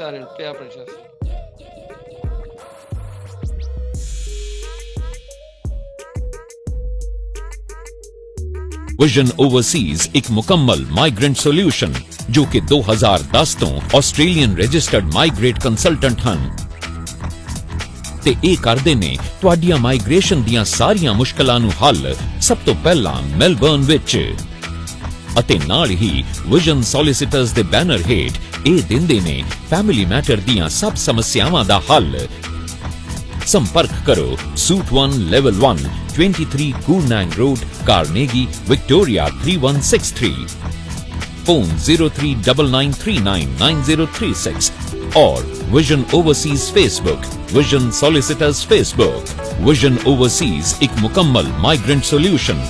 ਸਾਰਿਆਂ ਨੂੰ ਪਿਆਰ ਭਰੀ ਸਤਿ ਸ਼੍ਰੀ ਅਕਾਲ। ਵਿਜ਼ਨ ਓਵਰਸੀਜ਼ ਇੱਕ ਮੁਕੰਮਲ ਮਾਈਗ੍ਰੈਂਟ ਸੋਲਿਊਸ਼ਨ ਜੋ ਕਿ 2010 ਤੋਂ ਆਸਟ੍ਰੇਲੀਅਨ ਰਜਿਸਟਰਡ ਮਾਈਗ੍ਰੇਟ ਕੰਸਲਟੈਂਟ ਹਨ ਤੇ ਇਹ ਕਰਦੇ ਨੇ ਤੁਹਾਡੀਆਂ ਮਾਈਗ੍ਰੇਸ਼ਨ ਦੀਆਂ ਸਾਰੀਆਂ ਮੁਸ਼ਕਲਾਂ ਨੂੰ ਹੱਲ ਸਭ ਤੋਂ ਪਹਿਲਾਂ ਮੈਲਬਰਨ ਵਿੱਚ ਅਤੇ ਨਾਲ ਹੀ ਵਿਜ਼ਨ ਸੋਲਿਸਿਟਰਸ ਦੇ ਬੈਨਰ ਹੇਠ ਇਹ ਦਿੰਦੇ ਨੇ ਫੈਮਿਲੀ ਮੈਟਰ ਦੀਆਂ ਸਭ ਸਮੱਸਿਆਵਾਂ ਦਾ ਹੱਲ। संपर्क करो suit 1 level 1 23 Koornang Road, Carnegie, Victoria 3163, phone 0399399036 और Vision Overseas Facebook, Vision Solicitors Facebook। Vision Overseas एक मुकम्मल माइग्रेंट सोल्यूशन।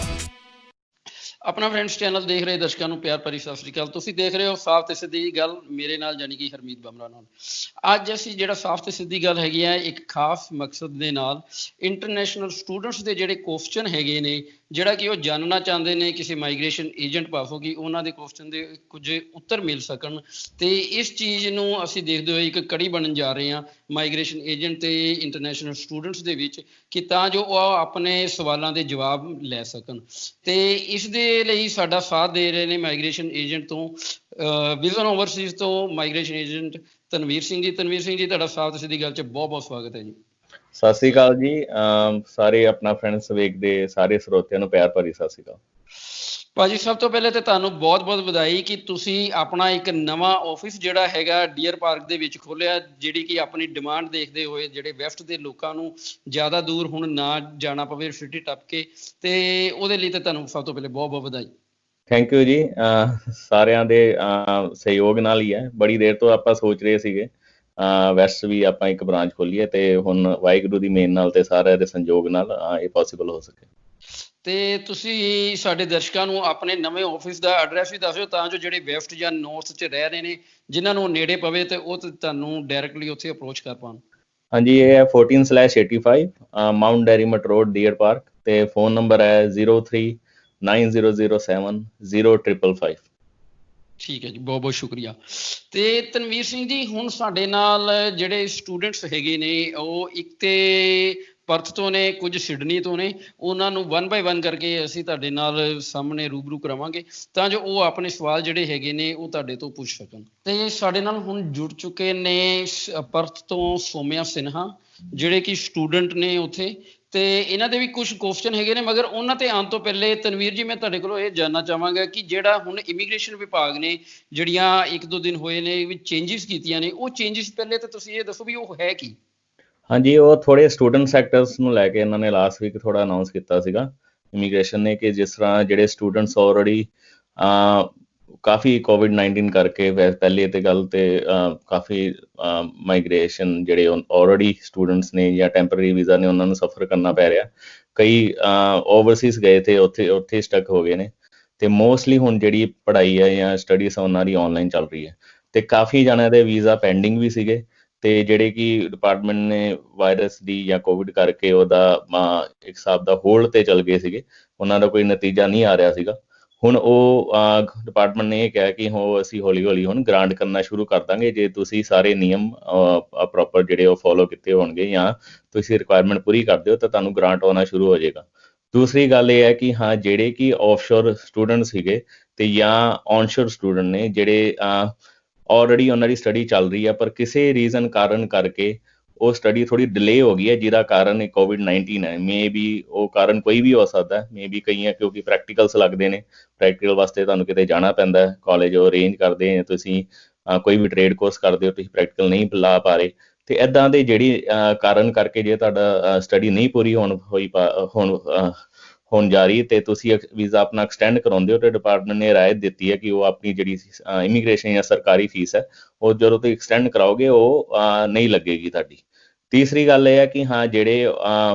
अपना फ्रेंड्स चैनल देख रहे दर्शकों ਨੂੰ ਪਿਆਰ ਭਰੀ ਸਤਿ ਸ਼੍ਰੀ ਅਕਾਲ। ਤੁਸੀਂ ਦੇਖ ਰਹੇ ਹੋ ਸਾਫ਼ ਤੇ ਸਿੱਧੀ ਗੱਲ ਮੇਰੇ ਨਾਲ ਯਾਨੀ ਕਿ ਹਰਮੀਤ ਬਮਰਾ ਨਾਲ। ਅੱਜ ਅਸੀਂ ਜਿਹੜਾ ਸਾਫ਼ ਤੇ ਸਿੱਧੀ ਗੱਲ ਹੈਗੀ ਆ ਇੱਕ ਖਾਸ ਮਕਸਦ ਦੇ ਨਾਲ ਇੰਟਰਨੈਸ਼ਨਲ ਸਟੂਡੈਂਟਸ ਦੇ ਜਿਹੜੇ ਕੁਐਸਚਨ ਹੈਗੇ ਨੇ ਜਿਹੜਾ ਕਿ ਉਹ ਜਾਣਨਾ ਚਾਹੁੰਦੇ ਨੇ ਕਿਸੇ ਮਾਈਗ੍ਰੇਸ਼ਨ ਏਜੰਟ ਪਾਸੋਂ ਕਿ ਉਹਨਾਂ ਦੇ ਕੁਐਸਚਨ ਦੇ ਕੁਝ ਉੱਤਰ ਮਿਲ ਸਕਣ ਤੇ ਇਸ ਚੀਜ਼ ਨੂੰ ਅਸੀਂ ਦੇਖਦੇ ਹੋਏ ਇੱਕ ਕੜੀ ਬਣਨ ਜਾ ਰਹੇ ਹਾਂ ਮਾਈਗ੍ਰੇਸ਼ਨ ਏਜੰਟ ਤੇ ਇੰਟਰਨੈਸ਼ਨਲ ਸਟੂਡੈਂਟਸ ਦੇ ਵਿੱਚ ਕਿ ਤਾਂ ਜੋ ਉਹ ਆਪਣੇ ਸਵਾਲਾਂ ਦੇ ਜਵਾਬ ਲੈ ਸਕਣ ਤੇ ਇਸ ਦੇ ਲਈ ਸਾਡਾ ਸਾਥ ਦੇ ਰਹੇ ਨੇ ਮਾਈਗ੍ਰੇਸ਼ਨ ਏਜੰਟ ਤੋਂ ਵਿਜ਼ਨ ਓਵਰਸੀਜ਼ ਤੋਂ ਮਾਈਗ੍ਰੇਸ਼ਨ ਏਜੰਟ ਤਨਵੀਰ ਸਿੰਘ ਜੀ। ਤਨਵੀਰ ਸਿੰਘ ਜੀ ਤੁਹਾਡਾ ਸਾਫ਼ ਤੇ ਸਿੱਧੀ ਗੱਲ 'ਚ ਬਹੁਤ ਬਹੁਤ ਸਵਾਗਤ ਹੈ ਜੀ। ਸਤਿ ਸ੍ਰੀ ਅਕਾਲ ਜੀ। ਸਾਰੇ ਆਪਣਾ ਫਰੈਂਡਸ ਵੇਖਦੇ ਸਾਰੇ ਸਰੋਤਿਆਂ ਨੂੰ ਪਿਆਰ ਭਰੀ ਸਤਿ ਸ੍ਰੀ ਅਕਾਲ ਭਾਜੀ। ਸਭ ਤੋਂ ਪਹਿਲੇ ਤੇ ਤੁਹਾਨੂੰ ਬਹੁਤ ਬਹੁਤ ਵਧਾਈ ਕਿ ਤੁਸੀਂ ਆਪਣਾ ਇੱਕ ਨਵਾਂ ਆਫਿਸ ਜਿਹੜਾ ਹੈਗਾ ਡੀਅਰ ਪਾਰਕ ਦੇ ਵਿੱਚ ਖੋਲਿਆ ਜਿਹੜੀ ਕਿ ਆਪਣੀ ਡਿਮਾਂਡ ਦੇਖਦੇ ਹੋਏ ਜਿਹੜੇ ਵੈਸਟ ਦੇ ਲੋਕਾਂ ਨੂੰ ਜ਼ਿਆਦਾ ਦੂਰ ਹੁਣ ਨਾ ਜਾਣਾ ਪਵੇ ਸਿਟੀ ਟੱਪ ਕੇ ਤੇ ਉਹਦੇ ਲਈ ਤੇ ਤੁਹਾਨੂੰ ਸਭ ਤੋਂ ਪਹਿਲੇ ਬਹੁਤ ਬਹੁਤ ਵਧਾਈ। ਥੈਂਕ ਯੂ ਜੀ। ਸਾਰਿਆਂ ਦੇ ਸਹਿਯੋਗ ਨਾਲ ਹੀ ਹੈ। ਬੜੀ ਦੇਰ ਤੋਂ ਆਪਾਂ ਸੋਚ ਰਹੇ ਸੀਗੇ ਵੈਸਟ ਵੀ ਆਪਾਂ ਇੱਕ ਬ੍ਰਾਂਚ ਖੋਲੀਏ ਤੇ ਹੁਣ ਵਾਹਿਗੁਰੂ ਦੀ ਮਿਹਰ ਨਾਲ ਤੇ ਸਾਰਿਆਂ ਦੇ ਸੰਯੋਗ ਨਾਲ ਇਹ ਪੋਸੀਬਲ ਹੋ ਸਕੇ। ਤੇ ਤੁਸੀਂ ਸਾਡੇ ਦਰਸ਼ਕਾਂ ਨੂੰ ਆਪਣੇ ਨਵੇਂ ਆਫਿਸ ਦਾ ਐਡਰੈਸ ਵੀ ਦੱਸਿਓ ਤਾਂ ਜੋ ਜਿਹੜੇ ਵੈਸਟ ਜਾਂ ਨਾਰਥ 'ਚ ਰਹਿ ਰਹੇ ਨੇ ਜਿਨ੍ਹਾਂ ਨੂੰ ਨੇੜੇ ਪਵੇ ਤੇ ਉਹ ਤੁਹਾਨੂੰ ਡਾਇਰੈਕਟਲੀ ਉੱਥੇ ਅਪਰੋਚ ਕਰ ਪਾਉਣ। ਹਾਂਜੀ, ਇਹ ਹੈ 14/85 ਮਾਊਂਟ ਡੈਰੀਮਟ ਰੋਡ ਡੀਅਰ ਪਾਰਕ ਤੇ ਫੋਨ ਨੰਬਰ ਹੈ 0390070555। ਠੀਕ ਹੈ ਜੀ, ਬਹੁਤ ਬਹੁਤ ਸ਼ੁਕਰੀਆ। ਤੇ ਤਨਵੀਰ ਸਿੰਘ ਜੀ ਹੁਣ ਸਾਡੇ ਨਾਲ ਜਿਹੜੇ ਸਟੂਡੈਂਟਸ ਹੈਗੇ ਨੇ ਉਹ ਇੱਕ ਤੇ ਪਰਥ ਤੋਂ ਨੇ ਕੁਝ ਸਿਡਨੀ ਤੋਂ ਨੇ ਉਹਨਾਂ ਨੂੰ 1 ਬਾਏ 1 ਕਰਕੇ ਅਸੀਂ ਤੁਹਾਡੇ ਨਾਲ ਸਾਹਮਣੇ ਰੂਬਰੂ ਕਰਾਵਾਂਗੇ ਤਾਂ ਜੋ ਉਹ ਆਪਣੇ ਸਵਾਲ ਜਿਹੜੇ ਹੈਗੇ ਨੇ ਉਹ ਤੁਹਾਡੇ ਤੋਂ ਪੁੱਛ ਸਕਣ। ਤੇ ਸਾਡੇ ਨਾਲ ਹੁਣ ਜੁੜ ਚੁੱਕੇ ਨੇ ਪਰਥ ਤੋਂ ਸੋਮਿਆ ਸਿਨਹਾ ਜਿਹੜੇ ਕਿ ਸਟੂਡੈਂਟ ਨੇ ਉੱਥੇ ਤੇ ਇਹਨਾਂ ਦੇ ਵੀ ਕੁਝ ਕੁਐਸਚਨ ਹੈਗੇ ਨੇ ਮਗਰ ਉਹਨਾਂ ਤੇ ਆਉਣ ਤੋਂ ਪਹਿਲੇ ਤਨਵੀਰ ਜੀ ਮੈਂ ਤੁਹਾਡੇ ਕੋਲੋਂ ਇਹ ਜਾਣਨਾ ਚਾਹਾਂਗਾ ਕਿ ਜਿਹੜਾ ਹੁਣ ਇਮੀਗ੍ਰੇਸ਼ਨ ਵਿਭਾਗ ਨੇ ਜਿਹੜੀਆਂ 1-2 ਦਿਨ ਹੋਏ ਨੇ ਵੀ ਚੇਂਜਿਸ ਕੀਤੀਆਂ ਨੇ ਉਹ ਚੇਂਜਿਸ ਪਹਿਲੇ ਤਾਂ ਤੁਸੀਂ ਇਹ ਦੱਸੋ ਵੀ ਉਹ ਹੈ ਕੀ? ਹਾਂਜੀ, ਉਹ ਥੋੜੇ ਸਟੂਡੈਂਟ ਸੈਕਟਰਸ ਨੂੰ ਲੈ ਕੇ ਇਹਨਾਂ ਨੇ ਲਾਸਟ ਵੀਕ ਥੋੜਾ ਅਨਾਉਂਸ ਕੀਤਾ ਸੀਗਾ ਇਮੀਗ੍ਰੇਸ਼ਨ ਨੇ ਕਿ ਜਿਸ ਤਰ੍ਹਾਂ ਜਿਹੜੇ ਸਟੂਡੈਂਟਸ ਆਲਰੇਡੀ ਕਾਫੀ ਕੋਵਿਡ-19 ਕਰਕੇ ਪਹਿਲੇ ਤੇ ਗੱਲ ਤੇ ਕਾਫੀ ਮਾਈਗ੍ਰੇਸ਼ਨ ਜਿਹੜੇ ਆਲਰੇਡੀ ਸਟੂਡੈਂਟਸ ਨੇ ਜਾਂ ਟੈਂਪਰੇਰੀ ਵੀਜ਼ਾ ਨੇ ਉਹਨਾਂ ਨੂੰ ਸਫਰ ਕਰਨਾ ਪੈ ਰਿਹਾ। ਕਈ ਓਵਰਸੀਜ਼ ਗਏ ਤੇ ਉੱਥੇ ਸਟਕ ਹੋ ਗਏ ਨੇ ਤੇ ਮੋਸਟਲੀ ਹੁਣ ਜਿਹੜੀ ਪੜ੍ਹਾਈ ਹੈ ਜਾਂ ਸਟੱਡੀਜ਼ ਉਹਨਾਂ ਦੀ ਆਨਲਾਈਨ ਚੱਲ ਰਹੀ ਹੈ ਤੇ ਕਾਫੀ ਜਣਿਆਂ ਦੇ ਵੀਜ਼ਾ ਪੈਂਡਿੰਗ ਵੀ ਸੀਗੇ ਤੇ ਜਿਹੜੇ ਕਿ ਡਿਪਾਰਟਮੈਂਟ ਨੇ ਵਾਇਰਸ ਦੀ ਜਾਂ ਕੋਵਿਡ ਕਰਕੇ ਉਹਦਾ ਇੱਕ ਹਿਸਾਬ ਦਾ ਹੋਲਡ ਤੇ ਚੱਲ ਗਏ ਸੀਗੇ, ਉਹਨਾਂ ਦਾ ਕੋਈ ਨਤੀਜਾ ਨਹੀਂ ਆ ਰਿਹਾ ਸੀਗਾ। ਹੁਣ ਉਹ ਡਿਪਾਰਟਮੈਂਟ ਨੇ ਇਹ ਕਿਹਾ ਕਿ ਅਸੀਂ ਹੌਲੀ ਹੌਲੀ ਹੁਣ ਗ੍ਰਾਂਟ ਕਰਨਾ ਸ਼ੁਰੂ ਕਰ ਦਾਂਗੇ ਜੇ ਤੁਸੀਂ ਸਾਰੇ ਨਿਯਮ ਪ੍ਰੋਪਰ ਜਿਹੜੇ ਉਹ ਫੋਲੋ ਕੀਤੇ ਹੋਣਗੇ ਜਾਂ ਤੁਸੀਂ ਰਿਕੁਆਇਰਮੈਂਟ ਪੂਰੀ ਕਰਦੇ ਹੋ ਤਾਂ ਤੁਹਾਨੂੰ ਗ੍ਰਾਂਟ ਆਉਣਾ ਸ਼ੁਰੂ ਹੋ ਜਾਏਗਾ। ਦੂਸਰੀ ਗੱਲ ਇਹ ਹੈ ਕਿ ਹਾਂ ਜਿਹੜੇ ਕਿ ਆਫਸ਼ੋਰ ਸਟੂਡੈਂਟ ਸੀਗੇ ਤੇ ਜਾਂ ਔਨਸ਼ੋਰ ਸਟੂਡੈਂਟ ਨੇ ਜਿਹੜੇ ਆਲਰੇਡੀ ਉਹਨਾਂ ਦੀ ਸਟੱਡੀ ਚੱਲ ਰਹੀ ਹੈ ਪਰ ਕਿਸੇ ਰੀਜ਼ਨ ਕਾਰਨ ਕਰਕੇ ਉਹ ਸਟੱਡੀ ਥੋੜ੍ਹੀ ਡਿਲੇ ਹੋ ਗਈ ਹੈ ਜਿਹਦਾ ਕਾਰਨ ਕੋਵਿਡ-19 ਹੈ। ਮੇ ਬੀ ਉਹ ਕਾਰਨ ਕੋਈ ਵੀ ਹੋ ਸਕਦਾ, ਮੇ ਬੀ ਕਈਆਂ ਕਿਉਂਕਿ ਪ੍ਰੈਕਟੀਕਲਸ ਲੱਗਦੇ ਨੇ, ਪ੍ਰੈਕਟੀਕਲ ਵਾਸਤੇ ਤੁਹਾਨੂੰ ਕਿਤੇ ਜਾਣਾ ਪੈਂਦਾ ਹੈ, ਕਾਲਜ ਉਹ ਅਰੇਂਜ ਕਰਦੇ ਤੁਸੀਂ ਕੋਈ ਵੀ ਟ੍ਰੇਡ ਕੋਰਸ ਕਰਦੇ ਹੋ ਤੁਸੀਂ ਪ੍ਰੈਕਟੀਕਲ ਨਹੀਂ ਲਾ ਪਾ ਰਹੇ ਤੇ ਇੱਦਾਂ ਦੇ ਜਿਹੜੀ ਕਾਰਨ ਕਰਕੇ ਜੇ ਤੁਹਾਡਾ ਸਟੱਡੀ ਨਹੀਂ ਪੂਰੀ ਹੋਣ ਜਾ ਰਹੀ ਤੇ ਤੁਸੀਂ ਵੀਜ਼ਾ ਆਪਣਾ ਐਕਸਟੈਂਡ ਕਰਾਉਂਦੇ ਹੋ ਤੇ ਡਿਪਾਰਟਮੈਂਟ ਨੇ ਰਾਇਤ ਦਿੱਤੀ ਹੈ ਕਿ ਉਹ ਆਪਣੀ ਜਿਹੜੀ ਇਮੀਗ੍ਰੇਸ਼ਨ ਜਾਂ ਸਰਕਾਰੀ ਫੀਸ ਹੈ ਉਹ ਜਦੋਂ ਤੁਸੀਂ ਐਕਸਟੈਂਡ ਕਰਾਓਗੇ ਉਹ ਨਹੀਂ ਲੱਗੇਗੀ ਤੁਹਾਡੀ। ਤੀਸਰੀ ਗੱਲ ਇਹ ਹੈ ਕਿ ਹਾਂ ਜਿਹੜੇ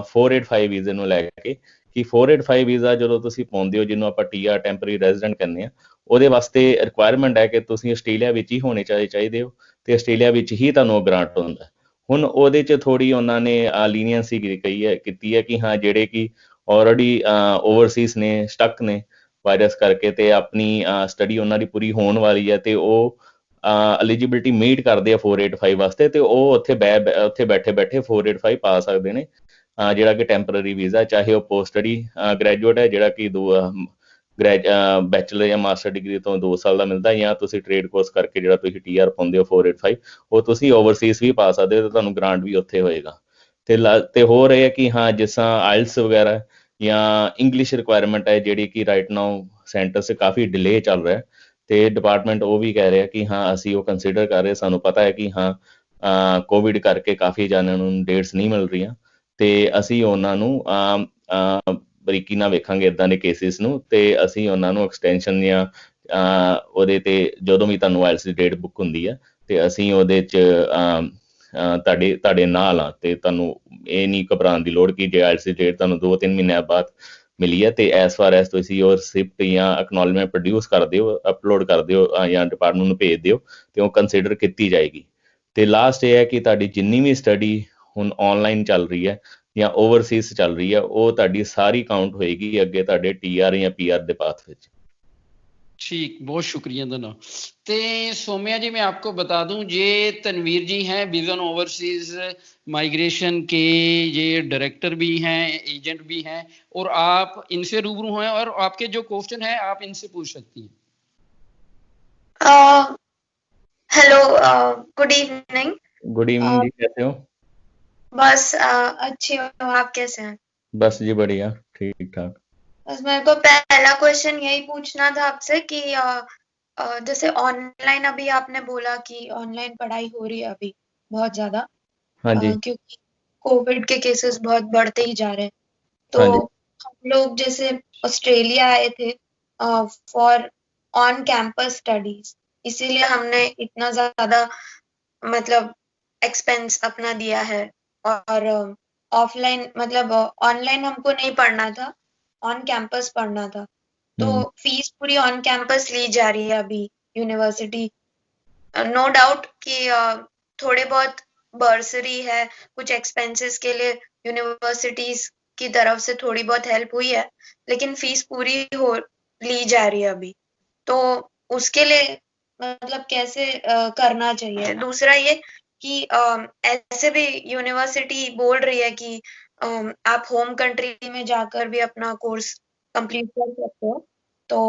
485 ਵੀਜ਼ੇ ਨੂੰ ਲੈ ਕੇ ਕਿ 485 ਵੀਜ਼ਾ ਜਦੋਂ ਤੁਸੀਂ ਪਾਉਂਦੇ ਹੋ ਜਿਹਨੂੰ ਆਪਾਂ TR ਟੈਂਪਰੇਰੀ ਰੈਜ਼ੀਡੈਂਟ ਕਹਿੰਦੇ ਹਾਂ ਉਹਦੇ ਵਾਸਤੇ ਰਿਕੁਆਇਰਮੈਂਟ ਹੈ ਕਿ ਤੁਸੀਂ ਆਸਟ੍ਰੇਲੀਆ ਵਿੱਚ ਹੀ ਹੋਣੇ ਚਾਹੀਦੇ ਹੋ ਤੇ ਆਸਟ੍ਰੇਲੀਆ ਵਿੱਚ ਹੀ ਤੁਹਾਨੂੰ ਉਹ ਗ੍ਰਾਂਟ ਹੁੰਦਾ। ਹੁਣ ਉਹਦੇ 'ਚ ਥੋੜ੍ਹੀ ਉਹਨਾਂ ਨੇ ਲੀਨੀਅੰਸੀ ਕੀਤੀ ਹੈ ਕਿ ਹਾਂ ਜਿਹੜੇ ਕਿ ਆਲਰੇਡੀ ਓਵਰਸੀਜ਼ ਨੇ ਸਟਕ ਨੇ ਵਾਇਰਸ ਕਰਕੇ ਤੇ ਆਪਣੀ ਸਟੱਡੀ ਉਹਨਾਂ ਦੀ ਪੂਰੀ ਹੋਣ ਵਾਲੀ ਹੈ ਤੇ ਉਹ ਐਲੀਜੀਬਿਲਟੀ ਮੀਟ ਕਰਦੇ ਆ 485 ਵਾਸਤੇ, ਤੇ ਉਹ ਉੱਥੇ ਬੈਠੇ 485 ਪਾ ਸਕਦੇ ਨੇ, ਜਿਹੜਾ ਕਿ ਟੈਂਪਰਰੀ ਵੀਜ਼ਾ, ਚਾਹੇ ਉਹ ਪੋਸਟ ਸਟੱਡੀ ਗ੍ਰੈਜੂਏਟ ਹੈ ਜਿਹੜਾ ਕਿ ਬੈਚਲਰ ਜਾਂ ਮਾਸਟਰ ਡਿਗਰੀ ਤੋਂ 2 ਸਾਲ ਦਾ ਮਿਲਦਾ, ਜਾਂ ਤੁਸੀਂ ਟ੍ਰੇਡ ਕੋਰਸ ਕਰਕੇ ਜਿਹੜਾ ਤੁਸੀਂ TR ਪਾਉਂਦੇ ਹੋ 485, ਉਹ ਤੁਸੀਂ ਓਵਰਸੀਜ਼ ਵੀ ਪਾ ਸਕਦੇ ਹੋ, ਤੇ ਤੁਹਾਨੂੰ ਗ੍ਰਾਂਟ ਵੀ ਉੱਥੇ ਹੋਏਗਾ। ਤੇ ਹੋਰ ਇਹ ਹੈ ਕਿ ਹਾਂ, ਜਿਸ ਤਰ੍ਹਾਂ ਆਇਲਸ ਵਗੈਰਾ ਜਾਂ ਇੰਗਲਿਸ਼ ਰਿਕੁਆਇਰਮੈਂਟ ਹੈ ਜਿਹੜੀ ਕਿ ਰਾਈਟ ਨਾਓ ਸੈਂਟਰ 'ਚ ਕਾਫੀ ਡਿਲੇ ਚੱਲ ਰਿਹਾ, ਤੇ ਡਿਪਾਰਟਮੈਂਟ ਉਹ ਵੀ ਕਹਿ ਰਿਹਾ ਕਿ ਹਾਂ ਅਸੀਂ ਉਹ ਕੰਸੀਡਰ ਕਰ ਰਹੇ। ਸਾਨੂੰ ਪਤਾ ਹੈ ਕਿ ਹਾਂ ਕੋਵਿਡ ਕਰਕੇ ਕਾਫੀ ਜਣਿਆਂ ਨੂੰ ਡੇਟਸ ਨਹੀਂ ਮਿਲ ਰਹੀਆਂ, ਤੇ ਅਸੀਂ ਉਹਨਾਂ ਨੂੰ ਬਰੀਕੀ ਨਾਲ ਵੇਖਾਂਗੇ ਇੱਦਾਂ ਦੇ ਕੇਸਿਸ ਨੂੰ, ਤੇ ਅਸੀਂ ਉਹਨਾਂ ਨੂੰ ਐਕਸਟੈਂਸ਼ਨ ਜਾਂ ਉਹਦੇ ਤੇ ਜਦੋਂ ਵੀ ਤੁਹਾਨੂੰ ਆਇਲਸ ਦੀ ਡੇਟ ਬੁੱਕ ਹੁੰਦੀ ਹੈ, ਤੇ ਅਸੀਂ ਉਹਦੇ 'ਚ ਤੁਹਾਡੇ ਨਾਲ ਆ, ਤੇ ਤੁਹਾਨੂੰ ਇਹ ਨਹੀਂ ਘਬਰਾਉਣ ਦੀ ਲੋੜ ਕਿ ਜੇ ਆਇਲਸ ਦੀ ਡੇਟ ਤੁਹਾਨੂੰ 2-3 ਮਹੀਨਿਆਂ ਬਾਅਦ ਮਿਲੀ ਹੈ, ਤੇ ਐਸ ਫਾਰ ਐਸ ਤੁਸੀਂ ਉਹ ਰਿਸਿਪਟ ਜਾਂ ਐਕਨੋਲਜਮੈਂਟ ਪ੍ਰੋਡਿਊਸ ਕਰ ਦਿਓ, ਅਪਲੋਡ ਕਰ ਦਿਓ ਜਾਂ ਡਿਪਾਰਟਮੈਂਟ ਨੂੰ ਭੇਜ ਦਿਓ, ਤੇ ਉਹ ਕੰਸੀਡਰ ਕੀਤੀ ਜਾਏਗੀ। ਤੇ ਲਾਸਟ ਇਹ ਹੈ ਕਿ ਤੁਹਾਡੀ ਜਿੰਨੀ ਵੀ ਸਟੱਡੀ ਹੁਣ ਆਨਲਾਈਨ ਚੱਲ ਰਹੀ ਹੈ ਜਾਂ ਓਵਰਸੀਜ਼ ਚੱਲ ਰਹੀ ਹੈ, ਉਹ ਤੁਹਾਡੀ ਸਾਰੀ ਕਾਊਂਟ ਹੋਏਗੀ ਅੱਗੇ ਤੁਹਾਡੇ TR ਜਾਂ PR ਦੇ ਪਾਥ ਵਿੱਚ। ठीक, बहुत शुक्रिया दोनों। ते सोम्या जी, मैं आपको बता दूं, ये तनवीर जी हैं विजन ओवरसीज माइग्रेशन के, ये डायरेक्टर भी हैं, एजेंट भी हैं, और आप इनसे रूबरू हैं और आपके जो क्वेश्चन है आप इनसे पूछ सकती हैं। Hello, good evening. Good evening जी, कैसे हो? बस अच्छी हूँ, आप कैसे हैं? बस जी बढ़िया, ठीक ठाक। बस मेरे को पहला क्वेश्चन यही पूछना था आपसे कि जैसे ऑनलाइन, अभी आपने बोला कि ऑनलाइन पढ़ाई हो रही है अभी बहुत ज्यादा, हाँ जी। क्योंकि कोविड के केसेस बहुत बढ़ते ही जा रहे हैं। तो हाँ जी। हम लोग जैसे ऑस्ट्रेलिया आए थे फॉर ऑन कैंपस स्टडीज, इसीलिए हमने इतना ज्यादा मतलब एक्सपेंस अपना दिया है, और ऑफलाइन मतलब ऑनलाइन हमको नहीं पढ़ना था, ऑन कैंपस पढ़ना था। तो फीस पूरी ऑन कैंपस ली जा रही है अभी यूनिवर्सिटी। नो डाउट कि थोड़े बहुत बर्सरी है, कुछ एक्सपेंसेस के लिए यूनिवर्सिटीज की तरफ से थोड़ी बहुत हेल्प हुई है, लेकिन फीस पूरी ली जा रही है अभी। तो उसके लिए मतलब कैसे करना चाहिए? दूसरा ये कि ऐसे भी यूनिवर्सिटी बोल रही है कि आप होम कंट्री में जाकर भी अपना कोर्स कंप्लीट कर सकते हो। तो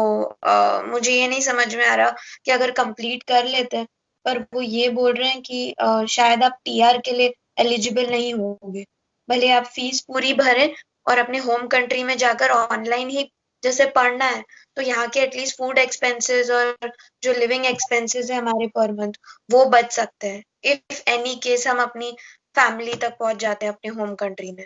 मुझे ये नहीं समझ में आ रहा कि अगर कंप्लीट कर लेते हैं, पर वो ये बोल रहे हैं कि शायद आप TR के लिए एलिजिबल नहीं होंगे, भले आप फीस पूरी भरें और अपने होम कंट्री में जाकर ऑनलाइन ही जैसे पढ़ना है, तो यहाँ के एटलीस्ट फूड एक्सपेंसेस और जो लिविंग एक्सपेंसेस है हमारे पर मंथ, वो बच सकते हैं इफ एनी केस हम अपनी फैमिली तक पहुंच जाते हैं अपने होम कंट्री में।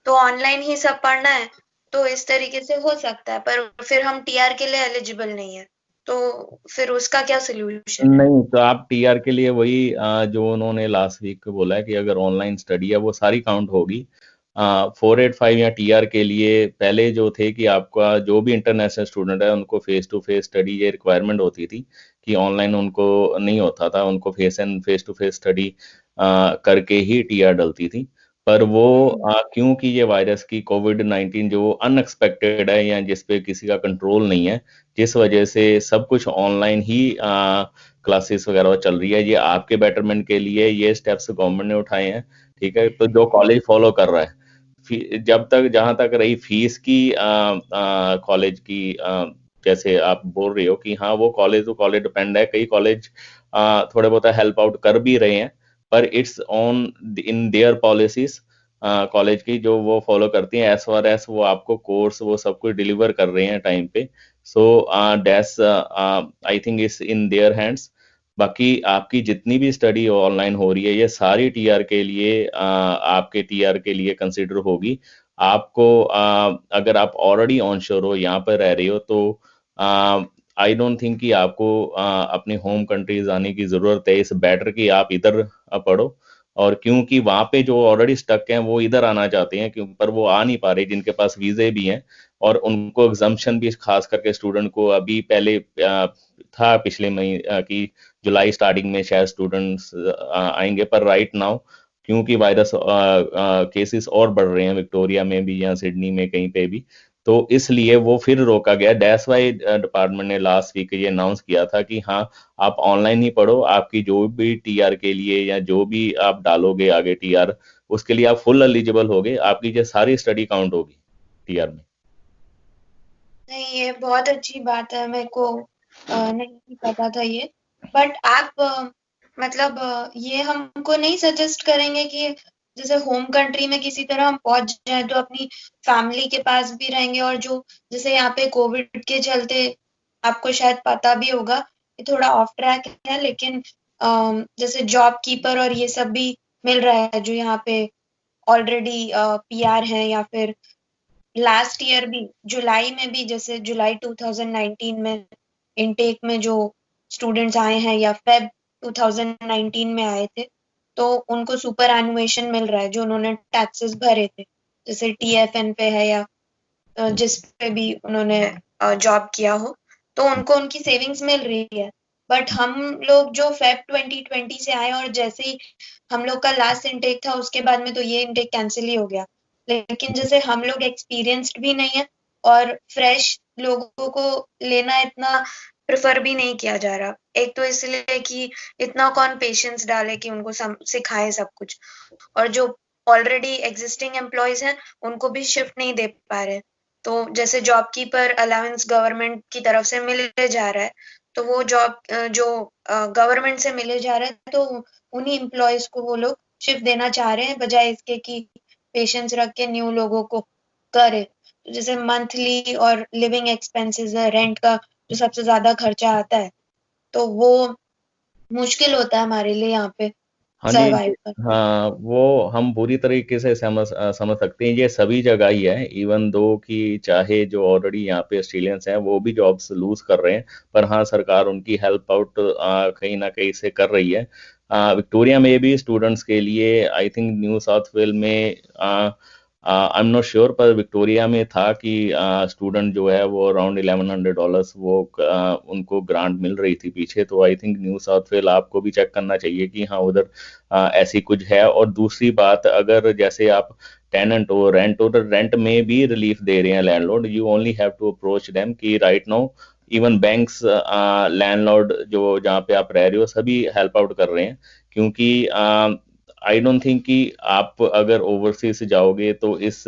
तो ऑनलाइन ही सब पढ़ना है तो इस तरीके से हो सकता है, पर फिर हम TR के लिए एलिजिबल नहीं है, तो फिर उसका क्या सोल्यूशन है? नहीं, तो आप TR के लिए वही जो उन्होंने लास्ट वीक बोला है कि अगर ऑनलाइन स्टडी है वो सारी काउंट होगी। 485 या TR के लिए पहले जो थे कि आपका जो भी इंटरनेशनल स्टूडेंट है उनको फेस टू फेस स्टडी ये रिक्वायरमेंट होती थी कि ऑनलाइन उनको नहीं होता था, उनको फेस टू फेस स्टडी करके ही TR डलती थी। पर वो क्योंकि ये वायरस की कोविड-19 जो अनएक्सपेक्टेड है या जिस पे किसी का कंट्रोल नहीं है, जिस वजह से सब कुछ ऑनलाइन ही क्लासेस वगैरह चल रही है, ये आपके बेटरमेंट के लिए ये स्टेप्स गवर्नमेंट ने उठाए हैं, ठीक है। तो जो कॉलेज फॉलो कर रहा है, जब तक जहां तक रही फीस की कॉलेज की, जैसे आप बोल रहे हो कि हाँ वो कॉलेज टू कॉलेज डिपेंड है, कई कॉलेज थोड़े बहुत हेल्प आउट कर भी रहे हैं, पर it's on in their policies college की जो वो फॉलो करती हैं, एज फार एज वो आपको कोर्स वो सब कुछ डिलीवर कर रहे हैं टाइम पे। So that's I think is in their hands. बाकी आपकी जितनी भी स्टडी ऑनलाइन हो रही है ये सारी TR के लिए आपके TR के लिए कंसिडर होगी। आपको अगर आप ऑलरेडी ऑनशोर हो, यहाँ पर रह रहे हो, तो आई डोंट थिंक कि आपको अपने होम कंट्रीज आने की ज़रूरत है। इस बेटर कि आप इधर पढ़ो, और क्योंकि वहाँ पे जो ऑलरेडी स्टक हैं वो इधर आना चाहते हैं, क्यों पर वो आ नहीं पा रहे, जिनके पास वीज़े भी हैं और उनको एग्जम्पशन भी खास करके स्टूडेंट को अभी पहले था पिछले महीने की जुलाई स्टार्टिंग में शायद स्टूडेंट्स आएंगे, पर राइट नाउ क्योंकि वायरस केसेस और बढ़ रहे हैं विक्टोरिया में भी या सिडनी में कहीं पे भी, तो इसलिए वो फिर रोका गया। दैट्स वाई डिपार्टमेंट ने लास्ट वीक ये अनाउंस किया था कि हाँ, आप ऑनलाइन ही पढ़ो, आपकी जो भी टीआर के लिए या जो भी आप डालोगे आगे टीआर, उसके लिए आप फुल एलिजिबल होगे, आपकी जो सारी स्टडी काउंट होगी टीआर में। नहीं, ये बहुत अच्छी बात है, मेरे को नहीं पता था ये। बट आप मतलब ये हमको नहीं सजेस्ट करेंगे कि जैसे होम कंट्री में किसी तरह हम पहुंच जाए तो अपनी फैमिली के पास भी रहेंगे, और जो जैसे यहाँ पे कोविड के चलते आपको शायद पता भी होगा, ये थोड़ा ऑफ ट्रैक है, लेकिन जैसे जॉब कीपर और ये सब भी मिल रहा है जो यहाँ पे ऑलरेडी पीआर हैं, या फिर लास्ट ईयर भी जुलाई में भी, जैसे जुलाई 2019 में इनटेक में जो स्टूडेंट्स आए हैं या फेब 2019 में आए थे, तो उनको सुपर एनुएशन मिल रहा है जो उन्होंने टैक्सेस भरे थे, जैसे टीएफएन पे है या जिस पे भी उन्होंने जॉब किया हो, तो उनको उनकी सेविंग्स मिल रही है। बट हम लोग जो फेब 2020 से आए और जैसे ही हम लोग का लास्ट इनटेक था उसके बाद में तो ये इनटेक कैंसिल ही हो गया। लेकिन जैसे हम लोग एक्सपीरियंस्ड भी नहीं है और फ्रेश लोगों को लेना इतना प्रेफर भी नहीं किया जा रहा। एक तो इसलिए कि इतना कौन पेशेंस डाले कि उनको सिखाए सब कुछ, और जो ऑलरेडी एग्जिस्टिंग एम्प्लॉयज हैं उनको भी शिफ्ट नहीं दे पा रहे। तो जैसे जॉब कीपर अलाउंस गवर्नमेंट की तरफ से मिले जा रहा है, तो वो जॉब जो गवर्नमेंट से मिले जा रहा है, तो उन्हीं एम्प्लॉयज को वो लोग शिफ्ट देना चाह रहे हैं, बजाय इसके कि पेशेंस रख के न्यू लोगों को करे। तो जैसे मंथली और लिविंग एक्सपेंसेस है, रेंट का जो सबसे ज्यादा खर्चा आता है, तो वो मुश्किल होता है हमारे लिए यहाँ पे हाँ जी। सरवाइव करना। हाँ, वो हम पूरी तरीके से समझ सकते हैं, ये सभी जगह ही है। इवन दो कि चाहे जो ऑलरेडी यहाँ पे ऑस्ट्रेलियंस हैं वो भी जॉब्स लूज कर रहे हैं, पर हाँ, सरकार उनकी हेल्प आउट कहीं ना कहीं से कर रही है। विक्टोरिया में भी स्टूडेंट्स के लिए I think new south well में आई एम नॉट श्योर, पर विक्टोरिया में था कि स्टूडेंट जो है वो अराउंड $1100 वो उनको ग्रांट मिल रही थी पीछे। तो I think new south well आपको भी चेक करना चाहिए कि हाँ, उधर ऐसी कुछ है। और दूसरी बात, अगर जैसे आप टेनेंट हो, तो रेंट में भी रिलीफ दे रहे हैं landlord. You only have to approach them कि right now even banks, landlord जो जहाँ पे आप रह रहे हो, सभी हेल्प आउट कर रहे हैं। क्योंकि आई डोंट थिंक कि आप अगर ओवरसीज जाओगे तो इस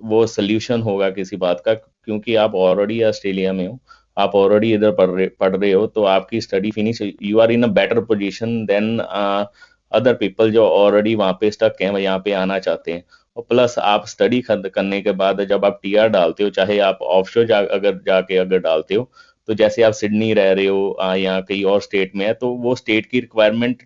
वो सोल्यूशन होगा किसी बात का, क्योंकि आप ऑलरेडी ऑस्ट्रेलिया में हो, आप ऑलरेडी इधर पढ़ रहे हो, तो आपकी study finish, you are in a better position then other people जो ऑलरेडी वहाँ पे स्टक हैं, यहाँ पे आना चाहते हैं। और प्लस आप स्टडी करने के बाद जब आप टीआर डालते हो, चाहे आप ऑफशोर अगर डालते हो, तो जैसे आप सिडनी रह रहे हो या कहीं और स्टेट में है, तो वो स्टेट की रिक्वायरमेंट,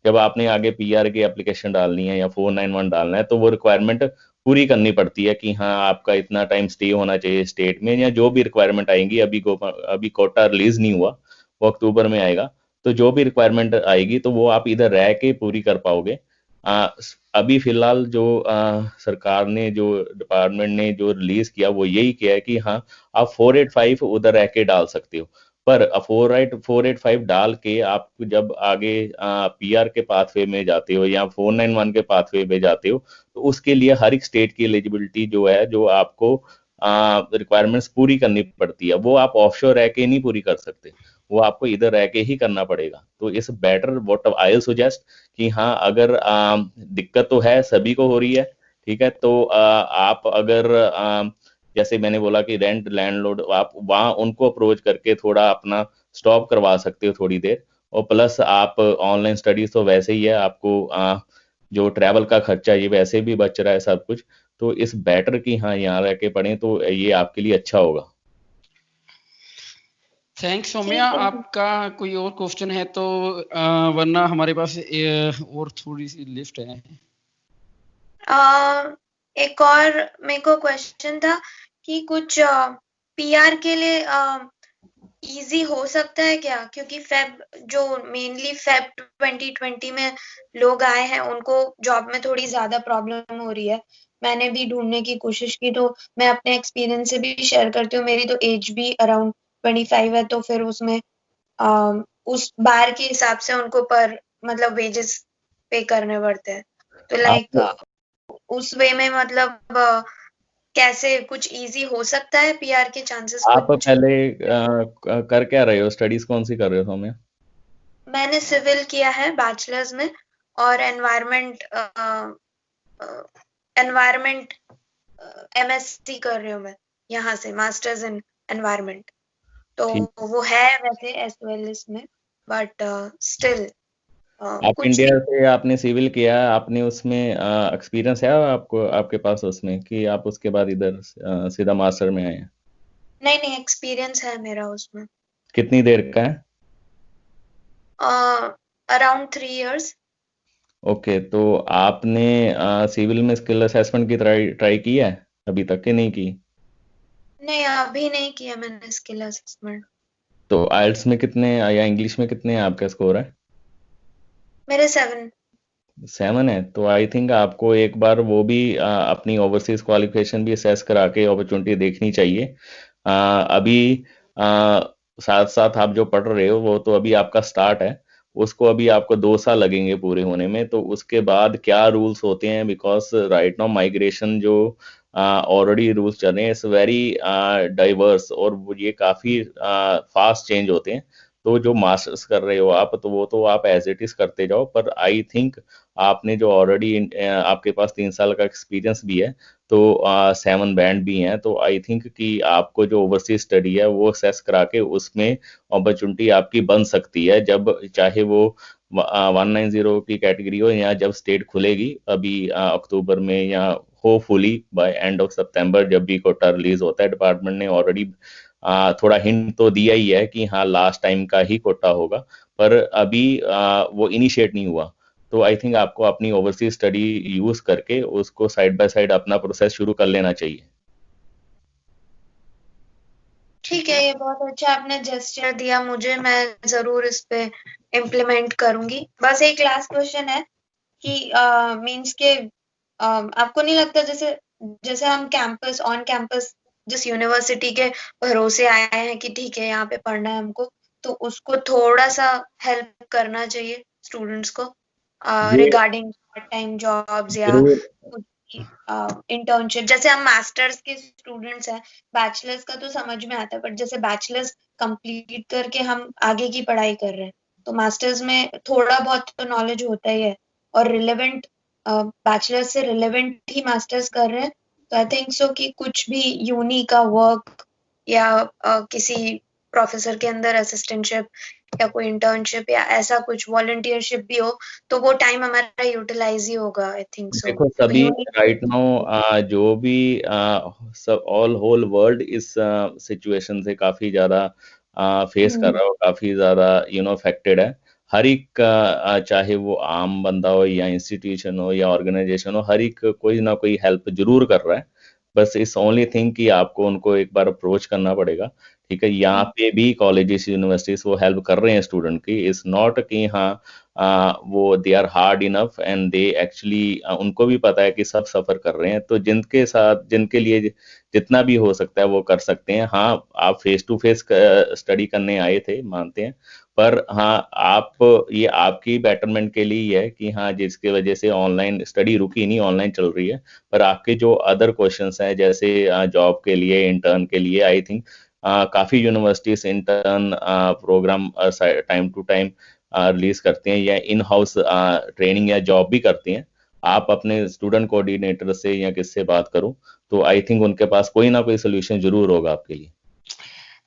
जब आपने आगे पीआर की एप्लीकेशन डालनी है या 491 डालना है, तो वो रिक्वायरमेंट पूरी करनी पड़ती है कि हाँ, आपका इतना टाइम स्टे होना चाहिए स्टेट में, या जो भी रिक्वायरमेंट आएंगी। अभी कोटा रिलीज नहीं हुआ, वो अक्टूबर में आएगा। तो जो भी रिक्वायरमेंट आएगी तो वो आप इधर रह के पूरी कर पाओगे। अभी फिलहाल जो सरकार ने, जो डिपार्टमेंट ने जो रिलीज किया, वो यही किया है कि हाँ, आप 485 उधर रह के डाल सकते हो। पर 485 डाल के आप जब आगे पीआर के पाथवे में जाते हो या 491 के पाथवे में जाते हो, तो उसके लिए हर एक स्टेट की एलिजिबिलिटी जो है, जो आपको रिक्वायरमेंट्स पूरी करनी पड़ती है, वो आप ऑफशोर रह के नहीं पूरी कर सकते, वो आपको इधर रह के ही करना पड़ेगा। तो इस बेटर व्हाट आई सुजेस्ट कि हाँ, अगर दिक्कत तो है, सभी को हो रही है, ठीक है, तो आप अगर जैसे मैंने बोला कि रेंट लैंडलॉर्ड, आप वहाँ उनको अप्रोच करके थोड़ा अपना स्टॉप करवा सकते हो थोड़ी देर। और प्लस आप ऑनलाइन स्टडीज तो वैसे ही है, आपको जो ट्रैवल का खर्चा ये वैसे भी बच रहा है सब कुछ। तो इस बेटर कि हाँ, यहाँ रह के पढ़ें तो ये आपके लिए अच्छा होगा। थैंक्स सौम्या। आपका कोई और क्वेश्चन है तो वरना हमारे पास और थोड़ी सी लिस्ट है। एक और मेरे को क्वेश्चन था कि कुछ पीआर के लिए इजी हो सकता है क्या? क्योंकि मेनली फेब 2020 में लोग आए हैं, उनको जॉब में थोड़ी ज्यादा प्रॉब्लम हो रही है। मैंने भी ढूंढने की कोशिश की, तो मैं अपने एक्सपीरियंस से भी शेयर करती हूँ। मेरी तो एज भी अराउंड 25 है, तो फिर उसमें उस बार के हिसाब से उनको पर मतलब वेजेस पे करने पड़ते हैं। तो लाइक उस वे में मतलब कैसे कुछ इजी हो सकता है पीआर के चांसेस आप कुछ? पहले कर क्या रहे हो, स्टडीज कौन सी कर रहे हो सौम्या? मैंने सिविल किया है बैचलर्स में, और एनवायरमेंट एमएससी कर रही हूँ मैं यहाँ से, मास्टर्स इन एनवायरमेंट। तो ठीक। वो है वैसे एसओएलएस में, बट स्टिल आप कुछ भी। इंडिया से आपने सिविल किया, आपने उसमें एक्सपीरियंस है आपको, आपके पास उसमें, कि आप उसके बाद इधर सीधा मास्टर में आए हैं? नहीं नहीं, एक्सपीरियंस है मेरा उसमें। कितनी देर का है? Around 3 years. ओके, तो आपने सिविल में स्किल असेसमेंट की ट्राई ट्राई की है अभी तक कि नहीं की? नहीं, अभी नहीं किया मैंने स्किल असेसमेंट। तो आइल्स में कितने या इंग्लिश में कितने आपका स्कोर है? मेरे 7। 7 है, तो आई थिंक आपको एक बार वो भी अपनी ओवरसीज क्वालिफिकेशन भी असेस करा के अपॉर्चुनिटी देखनी चाहिए। अभी साथ साथ आप जो पढ़ रहे हो वो तो अभी आपका स्टार्ट है, उसको अभी आपको 2 साल लगेंगे पूरे होने में, तो उसके बाद क्या रूल्स होते हैं, बिकॉज राइट नाउ माइग्रेशन जो ऑलरेडी रूल्स चल रहे हैं इट्स वेरी डाइवर्स, और ये काफ़ी फास्ट चेंज होते हैं। तो जो मास्टर्स कर रहे हो आप, तो वो तो आप एज इट इज करते जाओ, पर आई थिंक आपने जो ऑलरेडी आपके पास 3 साल का एक्सपीरियंस भी है, तो 7 बैंड भी हैं, तो आई थिंक कि आपको जो ओवरसीज स्टडी है वो असेस करा के उसमें अपॉर्चुनिटी आपकी बन सकती है, जब चाहे वो 190 की कैटेगरी हो, या जब स्टेट खुलेगी अभी अक्टूबर में, या होपफुली बाय एंड ऑफ सितंबर जब भी कोटा रिलीज होता है। डिपार्टमेंट ने ऑलरेडी थोड़ा हिंट तो दिया ही है कि हाँ लास्ट टाइम का ही कोटा होगा, पर अभी वो इनिशिएट नहीं हुआ। तो आई थिंक आपको अपनी ओवरसीज स्टडी यूज करके उसको साइड बाय साइड अपना प्रोसेस शुरू कर लेना चाहिए। ठीक है, ये बहुत अच्छा आपने जेस्चर दिया मुझे, मैं जरूर इस पे इम्प्लीमेंट करूंगी। बस एक लास्ट क्वेश्चन है कि मींस के आपको नहीं लगता जैसे जैसे हम कैंपस ऑन कैंपस जिस यूनिवर्सिटी के भरोसे आए हैं कि ठीक है यहाँ पे पढ़ना है हमको, तो उसको थोड़ा सा हेल्प करना चाहिए स्टूडेंट्स को ये रिगार्डिंग पार्ट टाइम जॉब्स या जरूर। इंटर्नशिप। जैसे हम मास्टर्स के स्टूडेंट्स हैं, बैचलर्स का तो समझ में आता है, बट जैसे बैचलर्स कंप्लीट करके हम आगे की पढ़ाई कर रहे हैं, तो मास्टर्स में थोड़ा बहुत तो नॉलेज होता ही है, और रिलेवेंट बैचलर्स से रिलेवेंट ही मास्टर्स कर रहे हैं, तो आई थिंक सो कि कुछ भी यूनी का वर्क या किसी प्रोफेसर के अंदर असिस्टेंटशिप या कोई इंटर्नशिप या ऐसा कुछ वॉलंटियरशिप भी हो, तो वो टाइम हमारा यूटिलाइज ही होगा, आई थिंक सो। देखो तो सभी यूनी राइट नाउ जो भी सब ऑल होल वर्ल्ड इस सिचुएशन से काफी ज्यादा फेस कर रहा हो, काफी ज्यादा अफेक्टेड है। हर एक चाहे वो आम बंदा हो या इंस्टीट्यूशन हो या ऑर्गेनाइजेशन हो, हर एक कोई ना कोई हेल्प जरूर कर रहा है। बस इस ओनली थिंग कि आपको उनको एक बार अप्रोच करना पड़ेगा। ठीक है, यहाँ पे भी कॉलेजेस यूनिवर्सिटीज वो हेल्प कर रहे हैं स्टूडेंट की, इज नॉट कि हाँ वो they are hard enough and they actually, उनको भी पता है कि सब सफर कर रहे हैं, तो जिनके साथ जिनके लिए जितना भी हो सकता है वो कर सकते हैं। हाँ, आप फेस टू फेस स्टडी करने आए थे मानते हैं, पर हाँ आप ये आपकी बेटरमेंट के लिए ही है कि हाँ जिसकी वजह से ऑनलाइन स्टडी रुकी नहीं, ऑनलाइन चल रही है, पर आपके जो अदर क्वेश्चंस हैं जैसे जॉब के लिए, इंटर्न के लिए, आई थिंक काफ़ी universities intern program time to time release करते हैं, या इन हाउस ट्रेनिंग या जॉब भी करती हैं। आप अपने स्टूडेंट कोऑर्डिनेटर से या किससे बात करो, तो आई थिंक उनके पास कोई ना कोई सोल्यूशन जरूर होगा आपके लिए।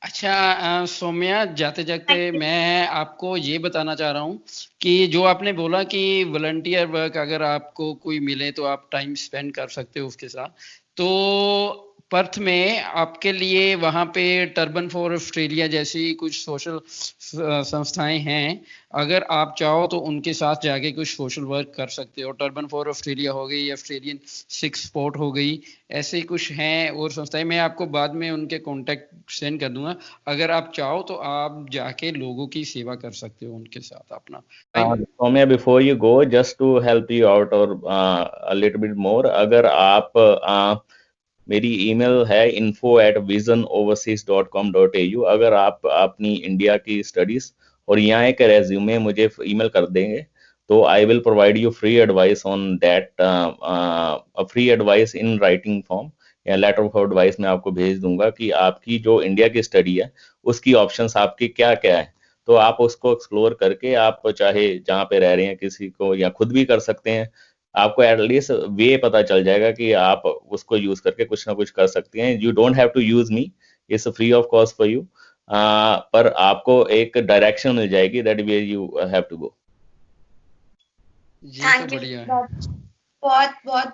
अच्छा सौम्या, जाते जाते मैं आपको ये बताना चाह रहा हूँ कि जो आपने बोला कि वॉलंटियर वर्क अगर आपको कोई मिले तो आप टाइम स्पेंड कर सकते हो उसके साथ, तो पर्थ में आपके लिए वहाँ पे टर्बन फॉर ऑस्ट्रेलिया जैसी कुछ सोशल संस्थाएं हैं, अगर आप चाहो तो उनके साथ जाके कुछ सोशल वर्क कर सकते हो। टर्बन फॉर ऑस्ट्रेलिया हो गई, ऑस्ट्रेलियन सिक्स स्पोर्ट हो गई, ऐसे ही कुछ हैं और संस्थाएं, मैं आपको बाद में उनके कॉन्टेक्ट सेंड कर दूंगा। अगर आप चाहो तो आप जाके लोगों की सेवा कर सकते हो उनके साथ अपना time. Saumya, before you go, just to help you out or a little bit more, अगर आप मेरी ईमेल है info@visionoverseas.com.au, अगर आप अपनी इंडिया की स्टडीज और यहाँ एक रेज्यूमे मुझे ईमेल कर देंगे, तो I will provide you free advice on that, free advice in writing form, या लेटर ऑफ एडवाइस मैं आपको भेज दूंगा कि आपकी जो इंडिया की स्टडी है उसकी ऑप्शंस आपकी क्या क्या है। तो आप उसको एक्सप्लोर करके आप चाहे जहाँ पे रह रहे हैं किसी को या खुद भी कर सकते हैं। आपको एटलीस्ट वे पता चल जाएगा कि आप उसको यूज करके कुछ ना कुछ कर सकते हैं। You don't have to use me, it's free of cost for you, पर आपको एक डायरेक्शन मिल जाएगी that way you have to go. ये तो थैंक यू। बढ़िया है। बहुत बहुत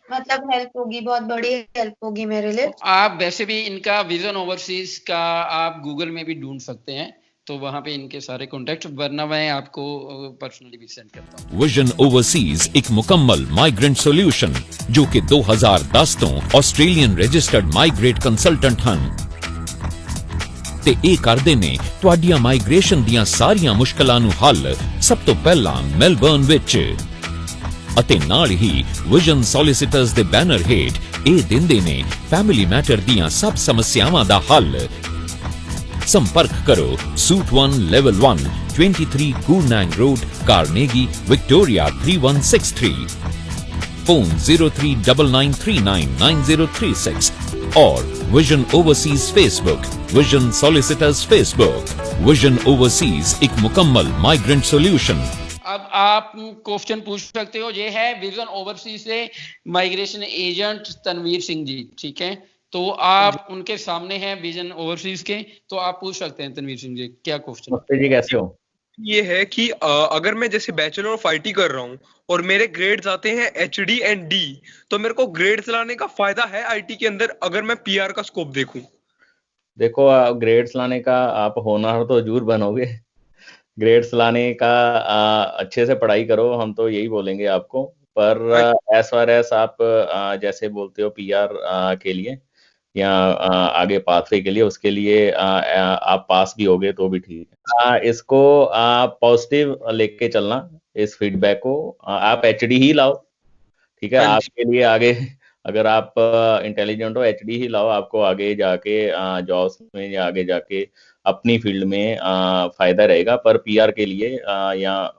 मतलब हेल्प होगी, बहुत बड़ी हेल्प होगी मेरे लिए। आप वैसे भी इनका विजन ओवरसीज का आप गूगल में भी ढूंढ सकते हैं, तो वहां पे इनके सारे कॉन्टेक्ट, वरना मैं आपको पर्सनली भी सेंड करता हूँ। विजन ओवरसीज एक मुकम्मल माइग्रेंट सोल्यूशन जो कि 2010 ਤੋਂ ਆਸਟ੍ਰੇਲੀਅਨ ਰਜਿਸਟਰਡ ਮਾਈਗ੍ਰੇਟ ਕੰਸਲਟੈਂਟ ਹਨ ਤੇ ਇਹ ਕਰਦੇ ਨੇ ਤੁਹਾਡੀਆਂ ਮਾਈਗ੍ਰੇਸ਼ਨ ਦੀਆਂ ਸਾਰੀਆਂ ਮੁਸ਼ਕਲਾਂ ਨੂੰ ਹੱਲ ਸਭ ਤੋਂ ਪਹਿਲਾਂ ਮੈਲਬਰਨ ਵਿੱਚ ਅਤੇ ਨਾਲ ਹੀ ਵਿਜ਼ਨ ਸੋਲਿਸਿਟਰਸ ਦੇ ਬੈਨਰ ਹੇਠ ਇਹ ਦਿੰਦੇ ਨੇ ਫੈਮਿਲੀ ਮੈਟਰ ਦੀਆਂ ਸਭ ਸਮੱਸਿਆਵਾਂ ਦਾ ਹੱਲ। संपर्क करो suit 1 level 1 23 Koornang Road, Carnegie, Victoria 3163, phone 0399399036 और vision overseas Facebook, vision solicitors Facebook. Vision overseas एक मुकम्मल माइग्रेंट सोल्यूशन। अब आप क्वेश्चन पूछ सकते हो, ये है विजन ओवरसीज से माइग्रेशन एजेंट तनवीर सिंह जी, ठीक है, तो आप उनके सामने हैं विजन ओवरसीज के, तो आप पूछ सकते हैं तनवीर सिंह जी, क्या क्वेश्चन? जी कैसे हो? ये है कि अगर मैं जैसे बैचलर ऑफ आईटी कर रहा हूँ और मेरे ग्रेड्स आते हैं एचडी एंड डी, तो मेरे को ग्रेड्स लाने का फायदा है आईटी के अंदर अगर मैं पीआर का स्कोप देखूं? देखो, ग्रेड्स लाने का आप होनहार तो जरूर बनोगे। ग्रेड्स लाने का अच्छे से पढ़ाई करो, हम तो यही बोलेंगे आपको। पर एज फार एज आप जैसे बोलते हो पीआर के लिए या आगे पाथवे के लिए, उसके लिए आप पास भी होगे तो भी ठीक है। इसको पॉजिटिव लेके चलना, इस फीडबैक को। आप एचडी ही लाओ, ठीक है। आपके लिए आगे अगर आप इंटेलिजेंट हो, एचडी ही लाओ, आपको आगे जाके जॉब्स में या आगे जाके अपनी फील्ड में फायदा रहेगा। पर पीआर के लिए या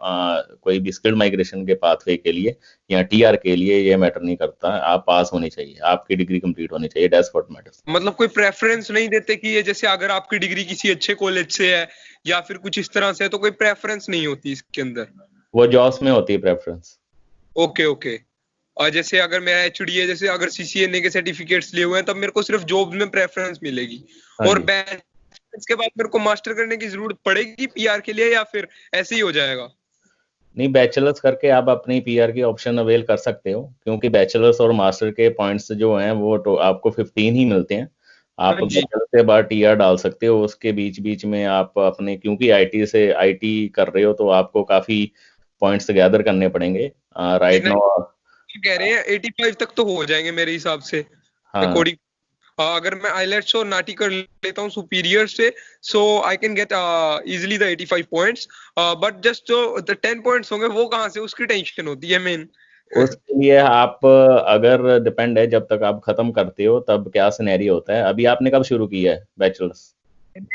कोई भी स्किल्ड माइग्रेशन के पाथवे के लिए या टीआर के लिए ये मैटर नहीं करता। आप पास होनी चाहिए, आपकी डिग्री कंप्लीट होनी चाहिए, दैट्स व्हाट मैटर्स। मतलब कोई प्रेफरेंस नहीं देते कि ये जैसे अगर आपकी डिग्री किसी अच्छे कॉलेज से है या फिर कुछ इस तरह से है, तो कोई प्रेफरेंस नहीं होती इसके अंदर? वो जॉब्स में होती है प्रेफरेंस। Okay okay. और जैसे अगर मेरा एचडी है, जैसे अगर सीसीएनए के सर्टिफिकेट्स लिए हुए हैं, तब मेरे को सिर्फ जॉब में प्रेफरेंस मिलेगी। और इसके बाद मेरे को मास्टर करने की जरूरत पड़ेगी पीआर के लिए या फिर ऐसे ही हो जाएगा? नहीं, बैचलर्स करके आप अपनी पीआर की ऑप्शन अवेल कर सकते हो, क्योंकि बैचलर्स और मास्टर के पॉइंट्स जो हैं वो तो आपको 15 ही मिलते हैं। आप बैचलर के बाद टीआर डाल सकते हो, उसके बीच बीच में आप अपने, क्योंकि आईटी कर रहे हो तो आपको काफी पॉइंट्स गैदर करने पड़ेंगे। राइट नाउ कह रहे हैं 85 तक तो हो जाएंगे मेरे हिसाब से अकॉर्डिंग। अगर मैं आइलेट्स और नाटी कर लेता हूँ सुपीरियर से, so I can get easily the 85 points, but just जो द 10 पॉइंट्स होंगे वो कहाँ से, उसकी टेंशन होती है मेन। उसके लिए आप अगर डिपेंड है जब तक आप खत्म करते हो तब क्या सिनेरियो होता है। अभी आपने कब शुरू किया है बैचलर्स?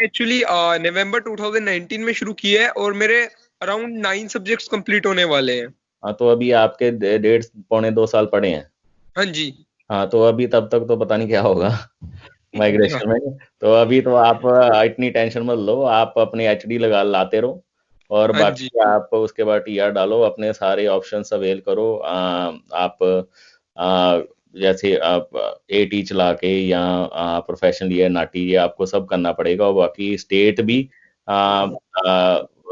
एक्चुअली नवंबर 2019 में शुरू किया है और मेरे अराउंड 9 सब्जेक्ट्स कंप्लीट होने वाले हैं। हाँ, तो अभी आपके 1.5-2 साल पड़े हैं। हाँ जी। हाँ, तो अभी तब तक तो पता नहीं क्या होगा माइग्रेशन में। तो अभी तो आप इतनी टेंशन मत लो, आप अपने एचडी लाते रहो और बाकी आप उसके बाद टीआर डालो, अपने सारे ऑप्शंस अवेल करो। आप जैसे आप एटी चला के या प्रोफेशनल या नाटी, ये आपको सब करना पड़ेगा। और बाकी स्टेट भी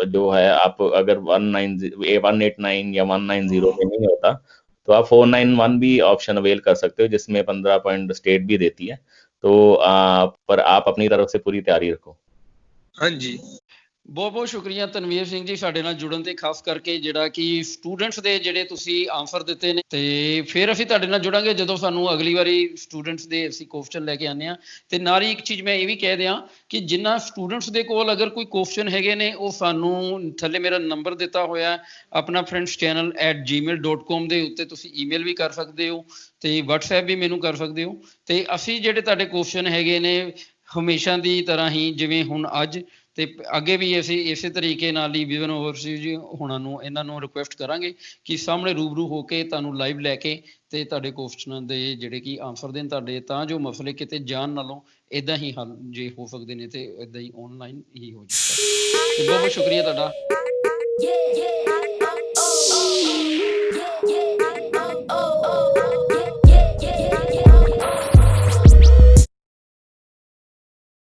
जो है, आप अगर 189 या 190 में नहीं होता तो आप 491 भी ऑप्शन अवेल कर सकते हो, जिसमें 15 पॉइंट स्टेट भी देती है। तो पर आप अपनी तरफ से पूरी तैयारी रखो। हाँ जी। ਬਹੁਤ ਬਹੁਤ ਸ਼ੁਕਰੀਆ ਤਨਵੀਰ ਸਿੰਘ ਜੀ ਸਾਡੇ ਨਾਲ ਜੁੜਨ ਤੇ, ਖਾਸ ਕਰਕੇ ਜਿਹੜਾ ਕਿ ਸਟੂਡੈਂਟਸ ਦੇ ਜਿਹੜੇ ਤੁਸੀਂ ਆਨਸਰ ਦਿੱਤੇ ਨੇ। ਤੇ ਫਿਰ ਅਸੀਂ ਤੁਹਾਡੇ ਨਾਲ ਜੁੜਾਂਗੇ ਜਦੋਂ ਸਾਨੂੰ ਅਗਲੀ ਵਾਰੀ ਸਟੂਡੈਂਟਸ ਦੇ ਅਸੀਂ ਕੁਐਸਚਨ ਲੈ ਕੇ ਆਉਂਦੇ ਹਾਂ। ਤੇ ਨਾਲ ਹੀ ਇੱਕ ਚੀਜ਼ ਮੈਂ ਇਹ ਵੀ ਕਹਿ ਦਿਆਂ ਕਿ ਜਿੰਨਾ ਸਟੂਡੈਂਟਸ ਦੇ ਕੋਲ ਅਗਰ ਕੋਈ ਕੁਐਸਚਨ ਹੈਗੇ ਨੇ, ਉਹ ਸਾਨੂੰ ਥੱਲੇ ਮੇਰਾ ਨੰਬਰ ਦਿੱਤਾ ਹੋਇਆ ਆਪਣਾ ਫਰੈਂਡਸ ਚੈਨਲ @gmail.com ਦੇ ਉੱਤੇ ਤੁਸੀਂ ਈਮੇਲ ਵੀ ਕਰ ਸਕਦੇ ਹੋ ਤੇ WhatsApp ਵੀ ਮੈਨੂੰ ਕਰ ਸਕਦੇ ਹੋ। ਤੇ ਅਸੀਂ ਜਿਹੜੇ ਤੁਹਾਡੇ ਕੁਐਸਚਨ ਹੈਗੇ ਨੇ ਹਮੇਸ਼ਾ ਦੀ ਤਰ੍ਹਾਂ ਹੀ, ਜਿਵੇਂ ਹੁਣ ਅੱਜ ਤੇ ਅੱਗੇ ਵੀ ਅਸੀਂ ਇਸੇ ਤਰੀਕੇ ਨਾਲ ਹੀ ਵਿਜ਼ਨ ਓਵਰਸੀਜ਼ ਹੋਣਾ ਨੂੰ ਇਹਨਾਂ ਨੂੰ ਰਿਕੁਐਸਟ ਕਰਾਂਗੇ ਕਿ ਸਾਹਮਣੇ ਰੂਬਰੂ ਹੋ ਕੇ ਤੁਹਾਨੂੰ ਲਾਈਵ ਲੈ ਕੇ ਤੇ ਤੁਹਾਡੇ ਕੁਐਸਚਨਾਂ ਦੇ ਜਿਹੜੇ ਕਿ ਆਨਸਰ ਦੇਣ ਤੁਹਾਡੇ, ਤਾਂ ਜੋ ਮਸਲੇ ਕਿਤੇ ਜਾਣ ਨਾਲੋਂ ਇਦਾਂ ਹੀ ਹੱਲ ਜੇ ਹੋ ਸਕਦੇ ਨੇ ਤੇ ਇਦਾਂ ਹੀ ਆਨਲਾਈਨ ਹੀ ਹੋ ਜਾਊਗਾ। ਤੇ ਬਹੁਤ ਬਹੁਤ ਸ਼ੁਕਰੀਆ ਤੁਹਾਡਾ।